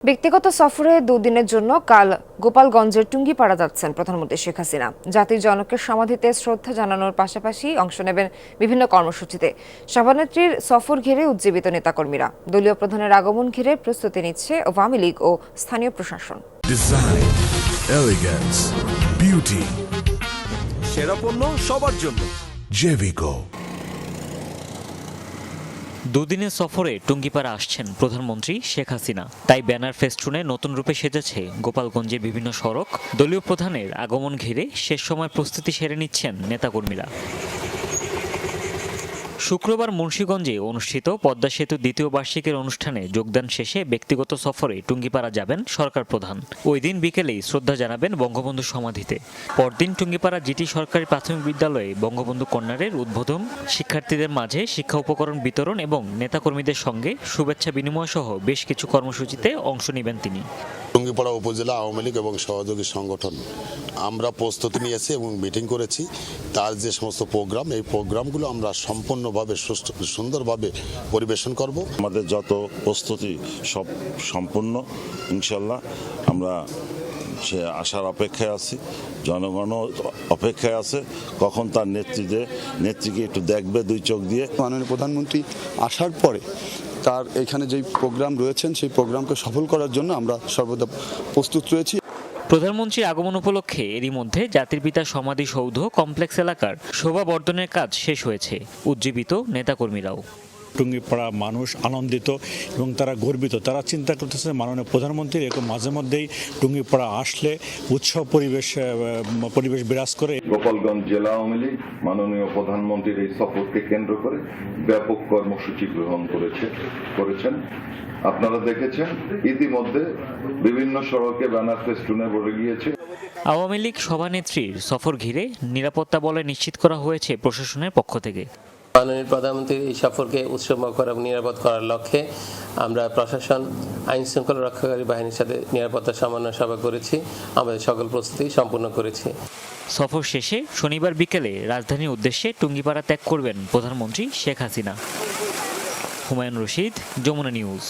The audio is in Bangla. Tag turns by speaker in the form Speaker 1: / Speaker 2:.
Speaker 1: ব্যক্তিগত সফরে দুদিনের জন্য কাল গোপালগঞ্জের টুঙ্গিপাড়া যাচ্ছেন প্রধানমন্ত্রী শেখ হাসিনা। জাতির জনকের সমাধিতে শ্রদ্ধা জানানোর পাশাপাশি অংশ নেবেন বিভিন্ন কর্মসূচিতে। সভানেত্রীর সফর ঘিরে উজ্জীবিত নেতাকর্মীরা। দলীয় প্রধানের আগমন ঘিরে প্রস্তুতি নিচ্ছে আওয়ামী লীগ ও স্থানীয় প্রশাসন।
Speaker 2: ডিজাইন, এলিগেন্স, বিউটি,
Speaker 3: সেরা পণ্য সবার জন্য
Speaker 2: জেভিকো।
Speaker 4: দুদিনের সফরে টুঙ্গিপাড়া আসছেন প্রধানমন্ত্রী শেখ হাসিনা। তাই ব্যানার ফেস্টুনে নতুন রূপে সেজেছে গোপালগঞ্জের বিভিন্ন সড়ক। দলীয় প্রধানের আগমন ঘিরে শেষ সময় প্রস্তুতি সেরে নিচ্ছেন নেতাকর্মীরা। শুক্রবার মুন্সিগঞ্জে অনুষ্ঠিত পদ্মা সেতু দ্বিতীয় বার্ষিকীর অনুষ্ঠানে যোগদান শেষে ব্যক্তিগত সফরে টুঙ্গিপাড়া যাবেন সরকার প্রধান। ওই দিন বিকেলেই শ্রদ্ধা জানাবেন বঙ্গবন্ধু সমাধিতে। পরদিন টুঙ্গিপাড়া জিটি সরকারি প্রাথমিক বিদ্যালয়ে বঙ্গবন্ধু কর্নারের উদ্বোধন, শিক্ষার্থীদের মাঝে শিক্ষা উপকরণ বিতরণ এবং নেতাকর্মীদের সঙ্গে শুভেচ্ছা বিনিময় সহ বেশ কিছু কর্মসূচিতে অংশ নেবেন তিনি।
Speaker 5: টুঙ্গিপাড়া উপজেলা আওয়ামী লীগ এবং সহযোগী সংগঠন আমরা প্রস্তুতি নিয়েছি এবং মিটিং করেছি। তার যে সমস্ত প্রোগ্রাম, এই প্রোগ্রামগুলো আমরা সম্পূর্ণভাবে সুন্দরভাবে পরিবেশন করব।
Speaker 6: আমাদের যত প্রস্তুতি সব সম্পূর্ণ, ইনশাল্লাহ আমরা সে আশার অপেক্ষায় আছি। জনগণও অপেক্ষায় আছে কখন তার নেত্রীকে একটু দেখবে দুই চোখ দিয়ে।
Speaker 7: মাননীয় প্রধানমন্ত্রী আসার পরে তার এখানে যে প্রোগ্রাম রয়েছেন সেই প্রোগ্রামকে সফল করার জন্য আমরা সর্বদা প্রস্তুত রয়েছি।
Speaker 4: প্রধানমন্ত্রীর আগমন উপলক্ষে এরই মধ্যে জাতির পিতা সমাধিসৌধ কমপ্লেক্স এলাকার শোভা বর্ধনের কাজ শেষ হয়েছে। উজ্জীবিত নেতাকর্মীরাও।
Speaker 8: টুঙ্গিপাড়া মানুষ আনন্দিত এবং তারা গর্বিত। তারা চিন্তা করতেছে মাননীয় প্রধানমন্ত্রীর এরকম মাঝে মধ্যেই টুঙ্গিপাড়া আসলে উৎসব পরিবেশ বিরাজ করে।
Speaker 9: গোপালগঞ্জ জেলা আওয়ামী লীগ মাননীয় প্রধানমন্ত্রীর এই সফরকে কেন্দ্র করে ব্যাপক কর্মসূচি গ্রহণ করেছেন। আপনারা দেখেছেন ইতিমধ্যে বিভিন্ন সড়কে ব্যানার ফেস্টুনে ভরে গিয়েছে।
Speaker 4: আওয়ামী লীগ সভানেত্রীর সফর ঘিরে নিরাপত্তা বলয় নিশ্চিত করা হয়েছে প্রশাসনের পক্ষ থেকে।
Speaker 10: মাননীয় প্রধানমন্ত্রীর এই সফরকে উৎসবমুখর এবং নিরাপদ করার লক্ষ্যে আমরা প্রশাসন, আইন শৃঙ্খলা রক্ষাকারী বাহিনীর সাথে নিরাপত্তা সমন্বয় সভা করেছি। আমাদের সকল প্রস্তুতি সম্পূর্ণ করেছি।
Speaker 4: সফর শেষে শনিবার বিকেলে রাজধানীর উদ্দেশ্যে টুঙ্গিপাড়া ত্যাগ করবেন প্রধানমন্ত্রী শেখ হাসিনা। হুমায়ুন রশিদ, যমুনা নিউজ।